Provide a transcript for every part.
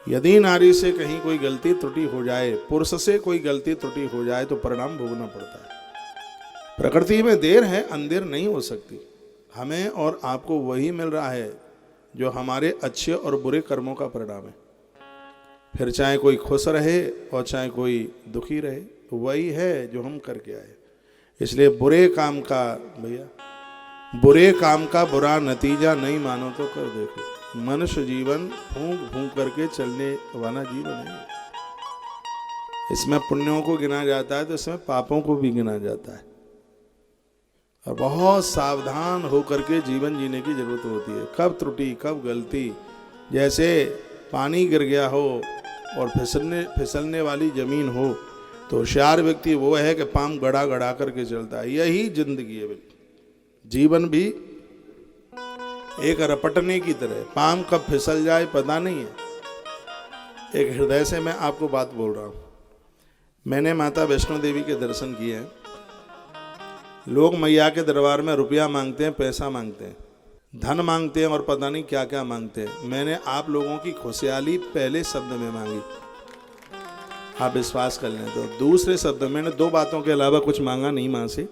यदि नारी से कहीं कोई गलती त्रुटि हो जाए, पुरुष से कोई गलती त्रुटि हो जाए तो परिणाम भोगना पड़ता है। प्रकृति में देर है, अंधेर नहीं हो सकती। हमें और आपको वही मिल रहा है जो हमारे अच्छे और बुरे कर्मों का परिणाम है। फिर चाहे कोई खुश रहे और चाहे कोई दुखी रहे, वही है जो हम करके आए। इसलिए बुरे काम का बुरे काम का बुरा नतीजा नहीं मानो तो कर देखो। मनुष्य जीवन फूंक फूंक करके चलने वाला जीवन है। इसमें पुण्यों को गिना जाता है तो इसमें पापों को भी गिना जाता है, और बहुत सावधान होकर के जीवन जीने की जरूरत होती है। कब त्रुटि, कब गलती। जैसे पानी गिर गया हो और फिसलने वाली जमीन हो तो होशियार व्यक्ति वो है कि पाम गड़ा गड़ा करके चलता है। यही जिंदगी है। जीवन भी एक रपटने की तरह, पाम कब फिसल जाए पता नहीं है। एक हृदय से मैं आपको बात बोल रहा हूं। मैंने माता वैष्णो देवी के दर्शन किए हैं। लोग मैया के दरबार में रुपया मांगते हैं, पैसा मांगते हैं, धन मांगते हैं और पता नहीं क्या क्या मांगते हैं। मैंने आप लोगों की खुशहाली पहले शब्द में मांगी, आप विश्वास कर लें तो। दूसरे शब्द मैंने 2 बातों के अलावा कुछ मांगा नहीं माँ से।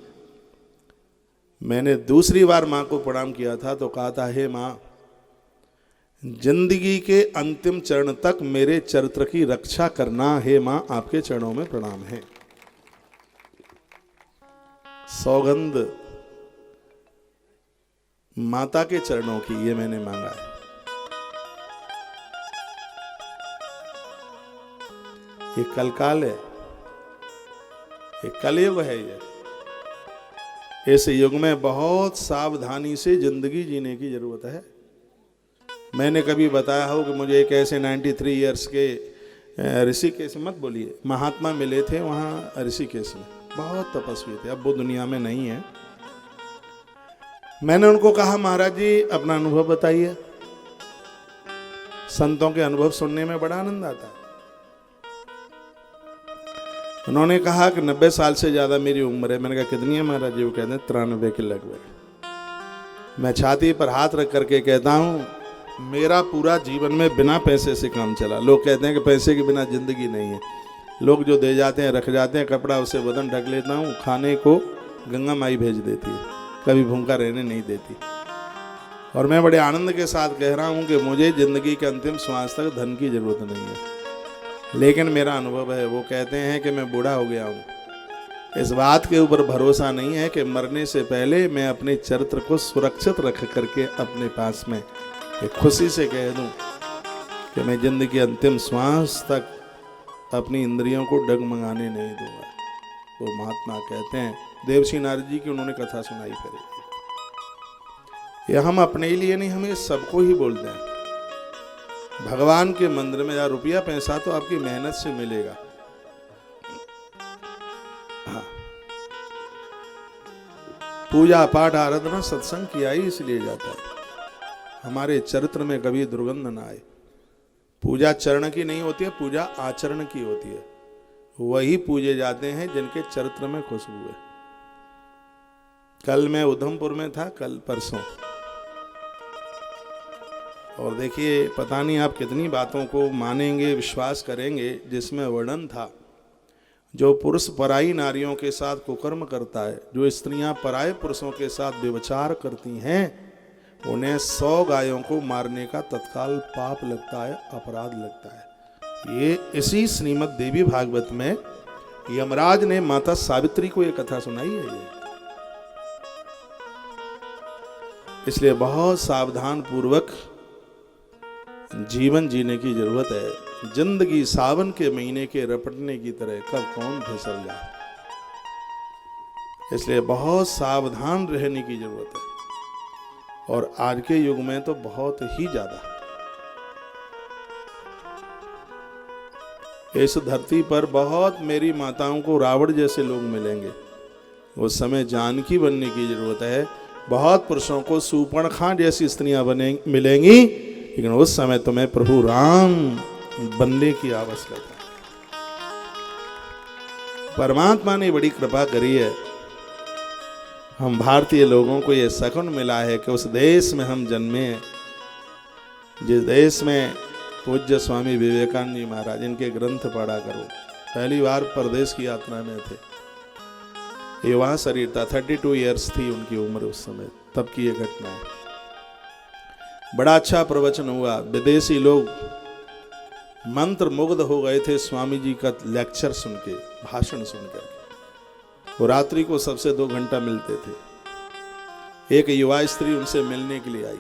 मैंने दूसरी बार माँ को प्रणाम किया था तो कहा था, हे माँ, जिंदगी के अंतिम चरण तक मेरे चरित्र की रक्षा करना। हे माँ, आपके चरणों में प्रणाम है। सौगंध माता के चरणों की ये मैंने मांगा है। ये कलकाल है, ये कलयुग है। ये इस युग में बहुत सावधानी से जिंदगी जीने की जरूरत है। मैंने कभी बताया हो कि मुझे एक ऐसे 93 इयर्स के ऋषिकेश, मत बोलिए, महात्मा मिले थे वहाँ ऋषिकेश में। बहुत तपस्वी थे, अब वो दुनिया में नहीं है। मैंने उनको कहा, महाराज जी अपना अनुभव बताइए। संतों के अनुभव सुनने में बड़ा आनंद आता है। उन्होंने कहा कि 90 साल से ज़्यादा मेरी उम्र है। मैंने कहा कितनी है महाराज जी? वो कहते हैं 93 के लगभग। मैं छाती पर हाथ रख करके कहता हूँ, मेरा पूरा जीवन में बिना पैसे से काम चला। लोग कहते हैं कि पैसे के बिना जिंदगी नहीं है। लोग जो दे जाते हैं, रख जाते हैं कपड़ा, उससे बदन ढक लेता हूँ। खाने को गंगा माई भेज देती है, कभी भूखा रहने नहीं देती। और मैं बड़े आनंद के साथ कह रहा हूँ कि मुझे जिंदगी के अंतिम श्वास तक धन की जरूरत नहीं है, लेकिन मेरा अनुभव है। वो कहते हैं कि मैं बूढ़ा हो गया हूँ। इस बात के ऊपर भरोसा नहीं है कि मरने से पहले मैं अपने चरित्र को सुरक्षित रख करके अपने पास में एक खुशी से कह दूं कि मैं जिंदगी के अंतिम श्वास तक अपनी इंद्रियों को डगमगाने नहीं दूंगा। वो महात्मा कहते हैं, देवसी नारद जी की उन्होंने कथा सुनाई करी। ये हम अपने लिए नहीं, हमें सबको ही बोलते हैं। भगवान के मंदिर में या रुपया पैसा तो आपकी मेहनत से मिलेगा। हाँ, पूजा पाठ आराधना सत्संग किया ही इसलिए जाता है हमारे चरित्र में कभी दुर्गंध ना आए। पूजा चरण की नहीं होती है, पूजा आचरण की होती है। वही पूजे जाते हैं जिनके चरित्र में खुशबू है। कल मैं उधमपुर में था, कल परसों, और देखिए पता नहीं आप कितनी बातों को मानेंगे, विश्वास करेंगे, जिसमें वर्णन था जो पुरुष पराई नारियों के साथ कुकर्म करता है, जो स्त्रियां पराये पुरुषों के साथ व्यभिचार करती हैं, उन्हें 100 गायों को मारने का तत्काल पाप लगता है, अपराध लगता है। ये इसी श्रीमद् देवी भागवत में यमराज ने माता सावित्री को ये कथा सुनाई है। ये इसलिए बहुत सावधान पूर्वक जीवन जीने की जरूरत है। जिंदगी सावन के महीने के रपटने की तरह, कब कौन फिसल जाए, इसलिए बहुत सावधान रहने की जरूरत है। और आज के युग में तो बहुत ही ज्यादा। इस धरती पर बहुत मेरी माताओं को रावण जैसे लोग मिलेंगे। उस समय जानकी बनने की जरूरत है। बहुत पुरुषों को सूर्पणखा जैसी स्त्रियां मिलेंगी, लेकिन उस समय तुम्हें प्रभु राम बनने की आवश्यकता है। परमात्मा ने बड़ी कृपा करी है। हम भारतीय लोगों को यह शकुन मिला है कि उस देश में हम जन्मे हैं, जिस देश में पूज्य स्वामी विवेकानंद जी महाराज, इनके ग्रंथ पढ़ा करो। पहली बार परदेश की यात्रा में थे, ये वहां शरीर था, 32 इयर्स थी उनकी उम्र उस समय, तब की ये घटना है। बड़ा अच्छा प्रवचन हुआ, विदेशी लोग मंत्र मुग्ध हो गए थे स्वामी जी का लेक्चर सुन के, भाषण सुनकर। वो रात्रि को सबसे 2 घंटा मिलते थे। एक युवा स्त्री उनसे मिलने के लिए आई,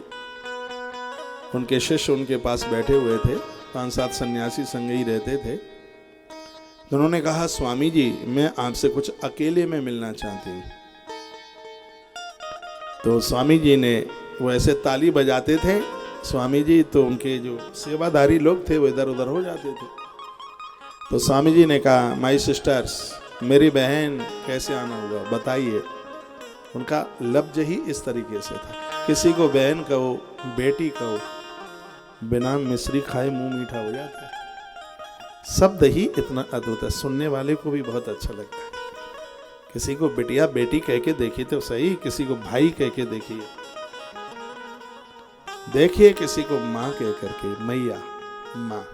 उनके शिष्य उनके पास बैठे हुए थे, 5-7 सन्यासी संग ही रहते थे। तो उन्होंने कहा, स्वामी जी मैं आपसे कुछ अकेले में मिलना चाहती हूँ। तो स्वामी जी ने, वो ऐसे ताली बजाते थे स्वामी जी, तो उनके जो सेवादारी लोग थे वो इधर उधर हो जाते थे। तो स्वामी जी ने कहा, माय सिस्टर्स, मेरी बहन कैसे आना होगा बताइए। उनका लफ्ज ही इस तरीके से था, किसी को बहन कहो, बेटी कहो, बिना मिश्री खाए मुंह मीठा हो जाता है। शब्द ही इतना अद्भुत है, सुनने वाले को भी बहुत अच्छा लगता है। किसी को बिटिया बेटी कह के देखिए तो सही, किसी को भाई कह के देखिए, किसी को माँ कह करके, मैया, माँ,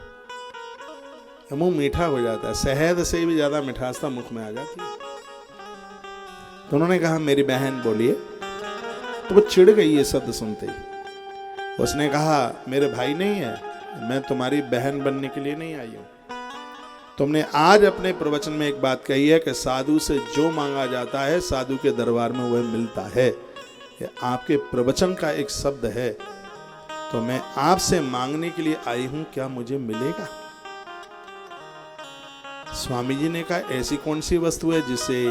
मुंह मीठा हो जाता है। शहद से भी ज्यादा मिठासता मुख में आ जाती है। तो उन्होंने कहा, मेरी बहन बोलिए। तो वो चिढ़ गई ये शब्द सुनते ही। उसने कहा, मेरे भाई नहीं है, मैं तुम्हारी बहन बनने के लिए नहीं आई हूं। तुमने आज अपने प्रवचन में एक बात कही है कि साधु से जो मांगा जाता है साधु के दरबार में वह मिलता है। ये आपके प्रवचन का एक शब्द है, तो मैं आपसे मांगने के लिए आई हूं, क्या मुझे मिलेगा? स्वामी जी ने कहा, ऐसी कौन सी वस्तु है जिसे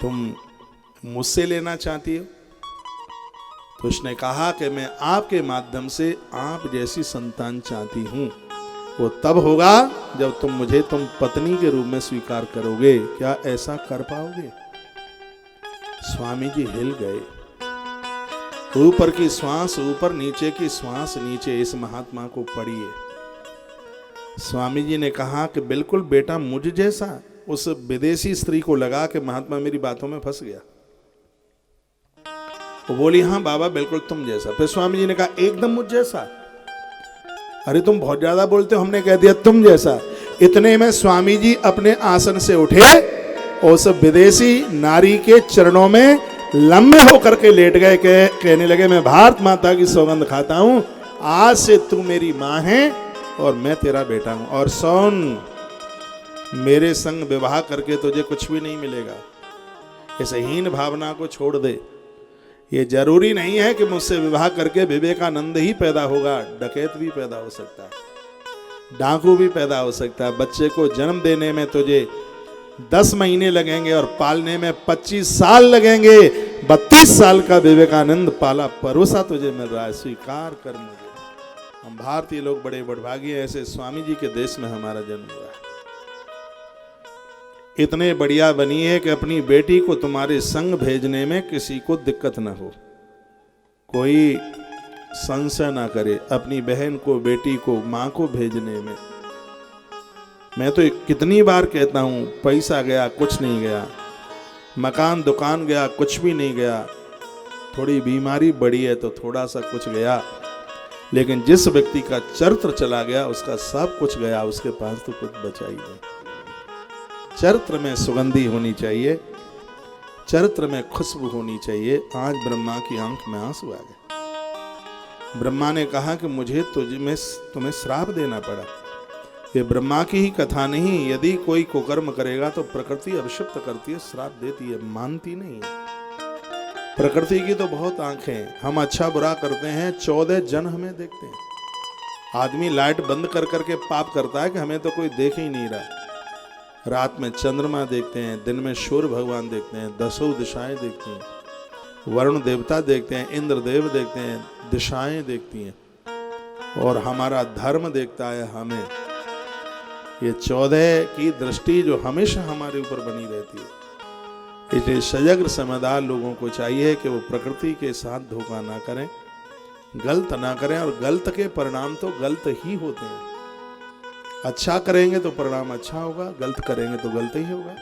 तुम मुझसे लेना चाहती हो? तो उसने कहा कि मैं आपके माध्यम से आप जैसी संतान चाहती हूं। वो तब होगा जब तुम मुझे तुम पत्नी के रूप में स्वीकार करोगे। क्या ऐसा कर पाओगे? स्वामी जी हिल गए। ऊपर की श्वास ऊपर, नीचे की श्वास नीचे, इस महात्मा को पढ़िए। स्वामी जी ने कहा कि बिल्कुल बेटा मुझ जैसा। उस विदेशी स्त्री को लगा कि महात्मा मेरी बातों में फंस गया। वो बोली, हाँ बाबा बिल्कुल तुम जैसा। फिर स्वामी जी ने कहा, एकदम मुझ जैसा? अरे तुम बहुत ज्यादा बोलते हो, हमने कह दिया तुम जैसा। इतने में स्वामी जी अपने आसन से उठे और उस विदेशी नारी के चरणों में लंबे होकर के लेट गए। कहने लगे, मैं भारत माता की सौगंध खाता हूं, आज से तू मेरी माँ है और मैं तेरा बेटा हूं। और सुन, मेरे संग विवाह करके तुझे कुछ भी नहीं मिलेगा। इस हीन भावना को छोड़ दे। ये जरूरी नहीं है कि मुझसे विवाह करके विवेकानंद ही पैदा होगा, डकैत भी पैदा हो सकता है, डाकू भी पैदा हो सकता है। बच्चे को जन्म देने में तुझे 10 महीने लगेंगे और पालने में 25 साल लगेंगे। 32 साल का विवेकानंद पाला परोसा तुझे मिल रहा है, स्वीकार कर मुझे। हम भारतीय लोग बड़े बड़भागी हैं, ऐसे स्वामी जी के देश में हमारा जन्म हुआ है। इतने बढ़िया बनिए कि अपनी बेटी को तुम्हारे संग भेजने में किसी को दिक्कत न हो, कोई संशय ना करे। अपनी बहन को, बेटी को, माँ को भेजने में मैं तो कितनी बार कहता हूँ, पैसा गया कुछ नहीं गया, मकान दुकान गया कुछ भी नहीं गया, थोड़ी बीमारी बढ़ी है तो थोड़ा सा कुछ गया, लेकिन जिस व्यक्ति का चरित्र चला गया उसका सब कुछ गया, उसके पास तो कुछ बचा ही नहीं। चरित्र में सुगंधी होनी चाहिए, चरित्र में खुशबू होनी चाहिए। आज ब्रह्मा की आंख में आंसू आ गए। ब्रह्मा ने कहा कि मुझे तुम्हें श्राप देना पड़ा। ये ब्रह्मा की ही कथा नहीं, यदि कोई कुकर्म करेगा तो प्रकृति अभिशप्त करती है, श्राप देती है, मानती नहीं है। प्रकृति की तो बहुत आंखें, हम अच्छा बुरा करते हैं, 14 जन हमें देखते हैं। आदमी लाइट बंद कर करके पाप करता है कि हमें तो कोई देख ही नहीं रहा। रात में चंद्रमा देखते हैं, दिन में सूर्य भगवान देखते हैं, 10 दिशाएं देखती हैं, वरुण देवता देखते हैं, इंद्र देव देखते हैं, दिशाएं देखती हैं, और हमारा धर्म देखता है हमें। ये 14 की दृष्टि जो हमेशा हमारे ऊपर बनी रहती है। इसलिए सजग समझदार लोगों को चाहिए कि वो प्रकृति के साथ धोखा ना करें, गलत ना करें, और गलत के परिणाम तो गलत ही होते हैं। अच्छा करेंगे तो परिणाम अच्छा होगा, गलत करेंगे तो गलत ही होगा।